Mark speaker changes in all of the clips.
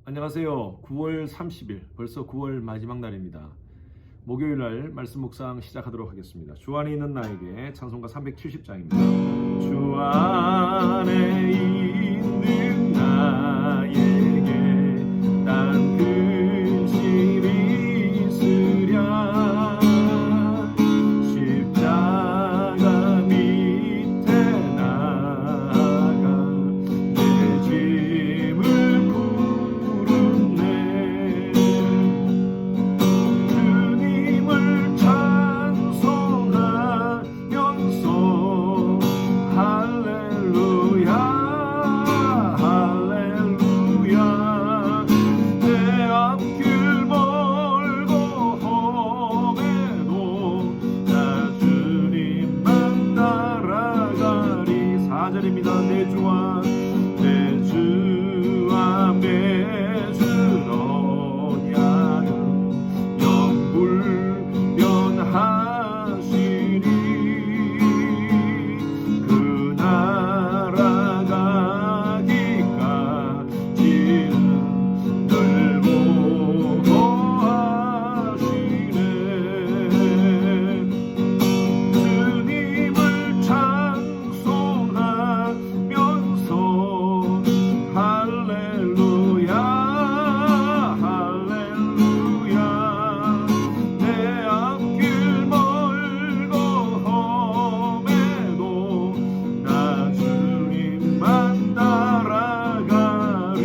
Speaker 1: 안녕하세요. 9월 30일, 벌써 9월 마지막 날입니다. 목요일 날 말씀 묵상 시작하도록 하겠습니다. 주 안에 있는 나에게 찬송가 370장입니다. 주 안에 있는 나에게 딴 근심 있으랴 십자가 밑에 나가 내 짐을 주님을 찬송하면서 할렐루야 할렐루야 내 앞길 멀고 험해도 나 주님만 따라가리. 4절입니다. 내 주와 맺은 언약은 영불변하시니 그 나라 가기까지는 늘 보호하시네. 주님을 찬송하면서 할렐루야 할렐루야 내 앞길 멀고 험해도 나 주님만 따라가리.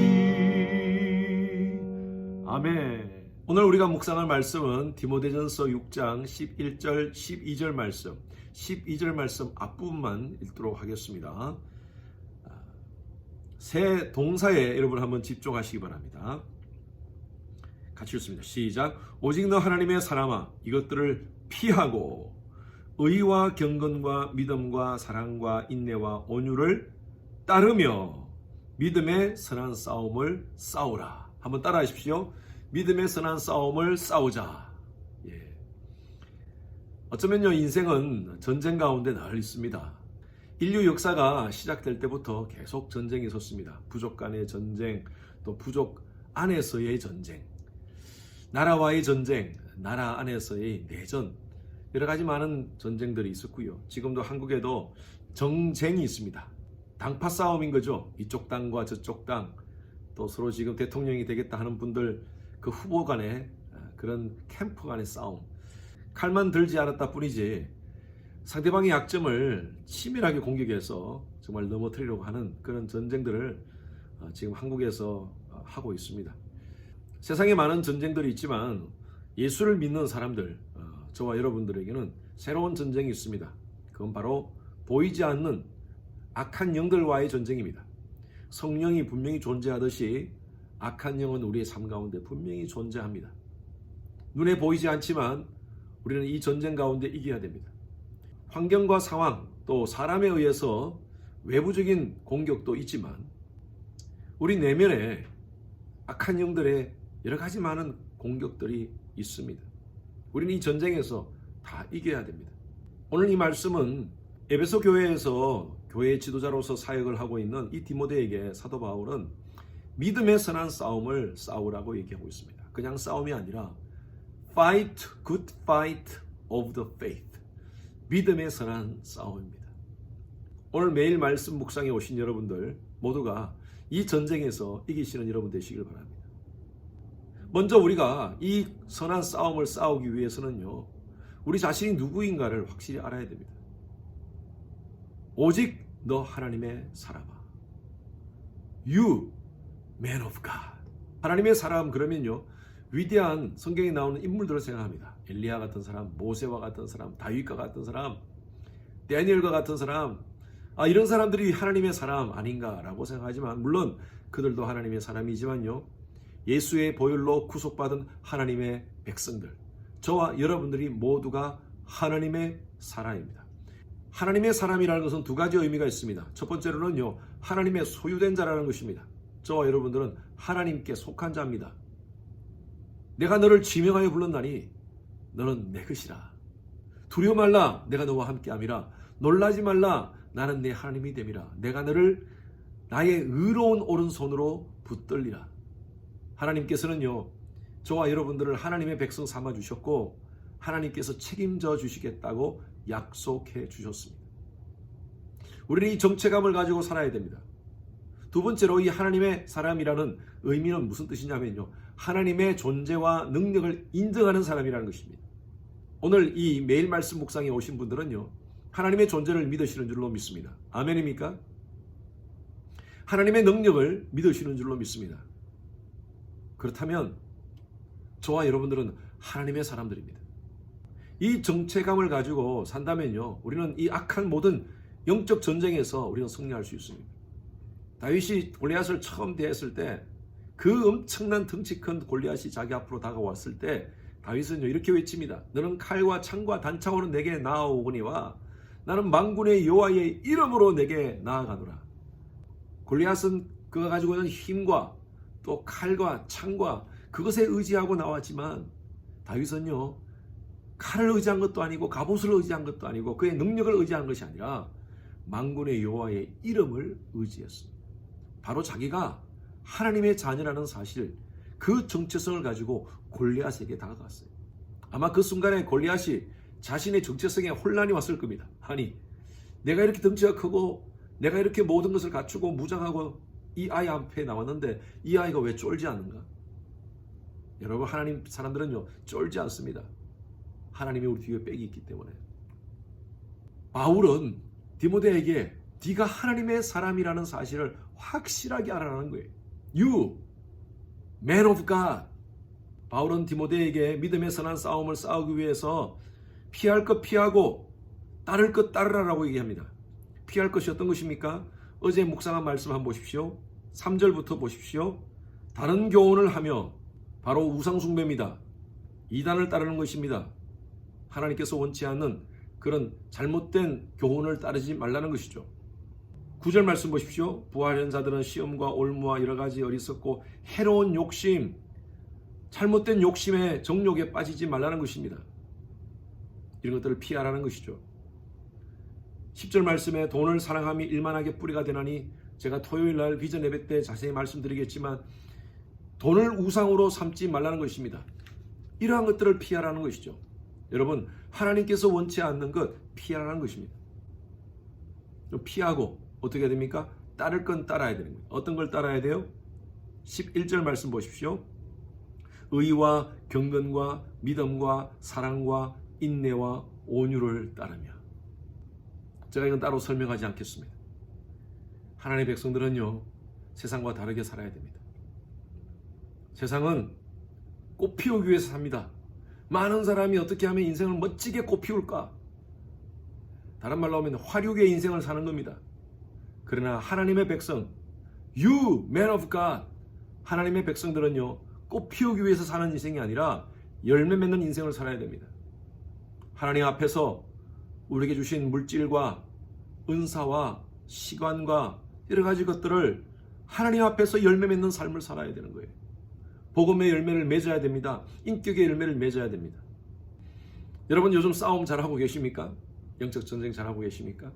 Speaker 1: 아멘. 오늘 우리가 묵상할 말씀은 디모데전서 6장 11절 12절 말씀, 12절 말씀 앞부분만 읽도록 하겠습니다. 새 동사에 여러분 한번 집중하시기 바랍니다. 같이 읽습니다. 시작. 오직 너 하나님의 사람아 이것들을 피하고 의와 경건과 믿음과 사랑과 인내와 온유를 따르며 믿음의 선한 싸움을 싸우라. 한번 따라하십시오. 믿음의 선한 싸움을 싸우자. 예. 어쩌면요 인생은 전쟁 가운데 늘 있습니다. 인류 역사가 시작될 때부터 계속 전쟁이 있었습니다. 부족 간의 전쟁, 또 부족 안에서의 전쟁, 나라와의 전쟁, 나라 안에서의 내전, 여러 가지 많은 전쟁들이 있었고요. 지금도 한국에도 정쟁이 있습니다. 당파 싸움인 거죠. 이쪽 당과 저쪽 당, 또 서로 지금 대통령이 되겠다 하는 분들 그 후보 간의 그런 캠프 간의 싸움, 칼만 들지 않았다 뿐이지 상대방의 약점을 치밀하게 공격해서 정말 넘어뜨리려고 하는 그런 전쟁들을 지금 한국에서 하고 있습니다. 세상에 많은 전쟁들이 있지만 예수를 믿는 사람들, 저와 여러분들에게는 새로운 전쟁이 있습니다. 그건 바로 보이지 않는 악한 영들과의 전쟁입니다. 성령이 분명히 존재하듯이 악한 영은 우리의 삶 가운데 분명히 존재합니다. 눈에 보이지 않지만 우리는 이 전쟁 가운데 이겨야 됩니다. 환경과 상황, 또 사람에 의해서 외부적인 공격도 있지만 우리 내면에 악한 영들의 여러 가지 많은 공격들이 있습니다. 우리는 이 전쟁에서 다 이겨야 됩니다. 오늘 이 말씀은 에베소 교회에서 교회 지도자로서 사역을 하고 있는 이 디모데에게 사도 바울은 믿음의 선한 싸움을 싸우라고 얘기하고 있습니다. 그냥 싸움이 아니라 Fight good fight of the faith. 믿음의 선한 싸움입니다. 오늘 매일 말씀 묵상에 오신 여러분들 모두가 이 전쟁에서 이기시는 여러분 되시길 바랍니다. 먼저 우리가 이 선한 싸움을 싸우기 위해서는요, 우리 자신이 누구인가를 확실히 알아야 됩니다. 오직 너 하나님의 사람아. You, man of God. 하나님의 사람 그러면요, 위대한 성경에 나오는 인물들을 생각합니다. 엘리야 같은 사람, 모세와 같은 사람, 다윗과 같은 사람, 다니엘과 같은 사람, 이런 사람들이 하나님의 사람 아닌가라고 생각하지만 물론 그들도 하나님의 사람이지만요, 예수의 보혈로 구속받은 하나님의 백성들, 저와 여러분들이 모두가 하나님의 사람입니다. 하나님의 사람이라는 것은 두 가지 의미가 있습니다. 첫 번째로는요, 하나님의 소유된 자라는 것입니다. 저와 여러분들은 하나님께 속한 자입니다. 내가 너를 지명하여 불렀나니 너는 내 것이라. 두려워 말라, 내가 너와 함께함이라. 놀라지 말라, 나는 내 하나님이 됨이라. 내가 너를 나의 의로운 오른손으로 붙들리라. 하나님께서는요, 저와 여러분들을 하나님의 백성 삼아 주셨고 하나님께서 책임져 주시겠다고 약속해 주셨습니다. 우리는 이 정체감을 가지고 살아야 됩니다. 두 번째로 이 하나님의 사람이라는 의미는 무슨 뜻이냐면요, 하나님의 존재와 능력을 인정하는 사람이라는 것입니다. 오늘 이 매일 말씀 묵상에 오신 분들은요, 하나님의 존재를 믿으시는 줄로 믿습니다. 아멘입니까? 하나님의 능력을 믿으시는 줄로 믿습니다. 그렇다면 저와 여러분들은 하나님의 사람들입니다. 이 정체감을 가지고 산다면요, 우리는 이 악한 모든 영적 전쟁에서 우리는 승리할 수 있습니다. 다윗이 골리앗을 처음 대했을 때, 그 엄청난 덩치 큰 골리앗이 자기 앞으로 다가왔을 때 다윗은요, 이렇게 외칩니다. 너는 칼과 창과 단창으로 내게 나아오거니와 나는 만군의 여호와의 이름으로 내게 나아가노라. 골리앗은 그가 가지고 있는 힘과 또 칼과 창과 그것에 의지하고 나왔지만, 다윗은요, 칼을 의지한 것도 아니고 갑옷을 의지한 것도 아니고 그의 능력을 의지한 것이 아니라 만군의 여호와의 이름을 의지했습니다. 바로 자기가 하나님의 자녀라는 사실, 그 정체성을 가지고 골리앗에게 다가갔어요. 아마 그 순간에 골리앗이 자신의 정체성에 혼란이 왔을 겁니다. 아니, 내가 이렇게 덩치가 크고 내가 이렇게 모든 것을 갖추고 무장하고 이 아이 앞에 나왔는데 이 아이가 왜 쫄지 않는가? 여러분, 하나님 사람들은요, 쫄지 않습니다. 하나님이 우리 뒤에 빽이 있기 때문에. 바울은 디모데에게 네가 하나님의 사람이라는 사실을 확실하게 알아라는 거예요. You, man of God. 바울은 디모데에게 믿음의 선한 싸움을 싸우기 위해서 피할 것 피하고 따를 것 따르라라고 얘기합니다. 피할 것이 어떤 것입니까? 어제 묵상한 말씀 한번 보십시오. 3절부터 보십시오. 다른 교훈을 하며, 바로 우상숭배입니다. 이단을 따르는 것입니다. 하나님께서 원치 않는 그런 잘못된 교훈을 따르지 말라는 것이죠. 9절 말씀 보십시오. 부하려는 자들은 시험과 올무와 여러 가지 어리석고 해로운 욕심, 잘못된 욕심에 정욕에 빠지지 말라는 것입니다. 이런 것들을 피하라는 것이죠. 10절 말씀에 돈을 사랑함이 일만하게 뿌리가 되나니, 제가 토요일날 비전 예배 때 자세히 말씀드리겠지만 돈을 우상으로 삼지 말라는 것입니다. 이러한 것들을 피하라는 것이죠. 여러분, 하나님께서 원치 않는 것 피하라는 것입니다. 피하고 어떻게 해야 됩니까? 따를 건 따라야 되는 거예요. 어떤 걸 따라야 돼요? 11절 말씀 보십시오. 의와 경건과 믿음과 사랑과 인내와 온유를 따르며. 제가 이건 따로 설명하지 않겠습니다. 하나님의 백성들은요, 세상과 다르게 살아야 됩니다. 세상은 꽃 피우기 위해서 삽니다. 많은 사람이 어떻게 하면 인생을 멋지게 꽃 피울까? 다른 말로 하면 화류계 인생을 사는 겁니다. 그러나 하나님의 백성, You, man of God, 하나님의 백성들은요, 꽃 피우기 위해서 사는 인생이 아니라 열매 맺는 인생을 살아야 됩니다. 하나님 앞에서 우리에게 주신 물질과 은사와 시간과 여러 가지 것들을 하나님 앞에서 열매 맺는 삶을 살아야 되는 거예요. 복음의 열매를 맺어야 됩니다. 인격의 열매를 맺어야 됩니다. 여러분, 요즘 싸움 잘하고 계십니까? 영적 전쟁 잘하고 계십니까?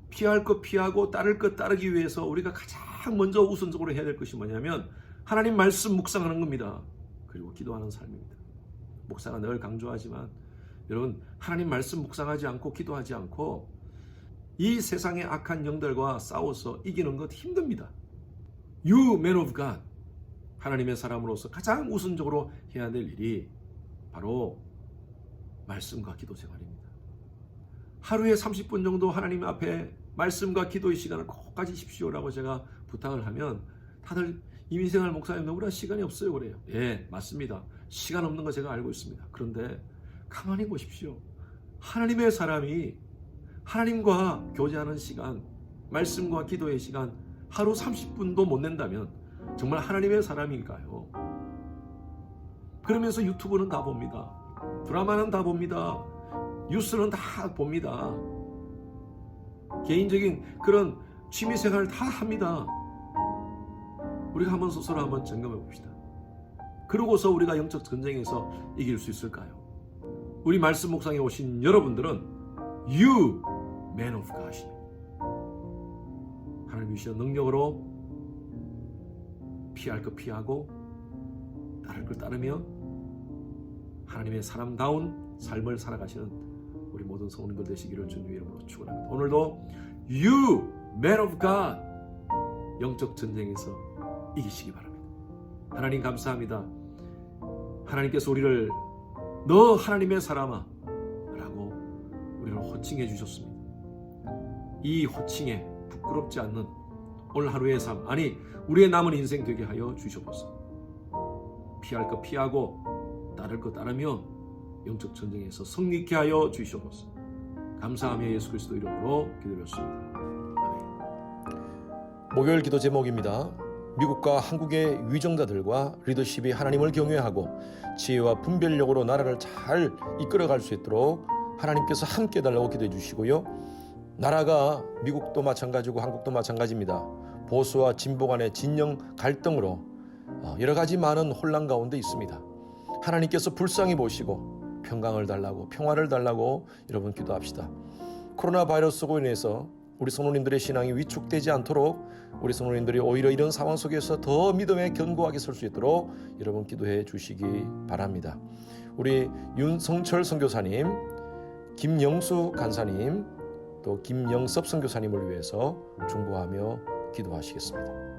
Speaker 1: 피할 것 피하고 따를 것 따르기 위해서 우리가 가장 먼저 우선적으로 해야 될 것이 뭐냐면 하나님 말씀 묵상하는 겁니다. 그리고 기도하는 삶입니다. 목사가 늘 강조하지만 여러분, 하나님 말씀 묵상하지 않고 기도하지 않고 이 세상의 악한 영들과 싸워서 이기는 것 힘듭니다. You, man of God, 하나님의 사람으로서 가장 우선적으로 해야 될 일이 바로 말씀과 기도 생활입니다. 하루에 30분 정도 하나님 앞에 말씀과 기도의 시간을 꼭 가지십시오라고 제가 부탁을 하면 다들 이민생활 목사님 너무나 시간이 없어요 그래요. 예, 맞습니다. 시간 없는 거 제가 알고 있습니다. 그런데 가만히 보십시오. 하나님의 사람이 하나님과 교제하는 시간, 말씀과 기도의 시간 하루 30분도 못 낸다면 정말 하나님의 사람일까요? 그러면서 유튜브는 다 봅니다. 드라마는 다 봅니다. 뉴스는 다 봅니다. 개인적인 그런 취미생활 다 합니다. 우리가 한번 스스로 한번 점검해 봅시다. 그러고서 우리가 영적 전쟁에서 이길 수 있을까요? 우리 말씀 묵상에 오신 여러분들은 You, man of God, 하나님 주시는 능력으로 피할 것 피하고 따를 걸 따르며 하나님의 사람다운 삶을 살아가시는 우리 모든 성도님들 되시기를 주님의 이름으로 축원합니다. 오늘도 You, man of God, 영적 전쟁에서 이기시기 바랍니다. 하나님 감사합니다. 하나님께서 우리를 너 하나님의 사람아 라고 우리를 호칭해 주셨습니다. 이 호칭에 부끄럽지 않는 오늘 하루의 삶, 아니 우리의 남은 인생 되게 하여 주셔서 피할 것 피하고 따를 것 따르며 영적 전쟁에서 승리케 하여 주시옵소서. 감사하며 예수 그리스도 이름으로 기도드렸습니다. 아멘.
Speaker 2: 목요일 기도 제목입니다. 미국과 한국의 위정자들과 리더십이 하나님을 경외하고 지혜와 분별력으로 나라를 잘 이끌어갈 수 있도록 하나님께서 함께 해달라고 기도해 주시고요. 나라가 미국도 마찬가지고 한국도 마찬가지입니다. 보수와 진보 간의 진영 갈등으로 여러 가지 많은 혼란 가운데 있습니다. 하나님께서 불쌍히 보시고 평강을 달라고, 평화를 달라고 여러분 기도합시다. 코로나 바이러스로 인해서 우리 성도님들의 신앙이 위축되지 않도록 우리 성도님들이 오히려 이런 상황 속에서 더 믿음에 견고하게 설 수 있도록 여러분 기도해 주시기 바랍니다. 우리 윤성철 선교사님, 김영수 간사님, 또 김영섭 선교사님을 위해서 중보하며 기도하시겠습니다.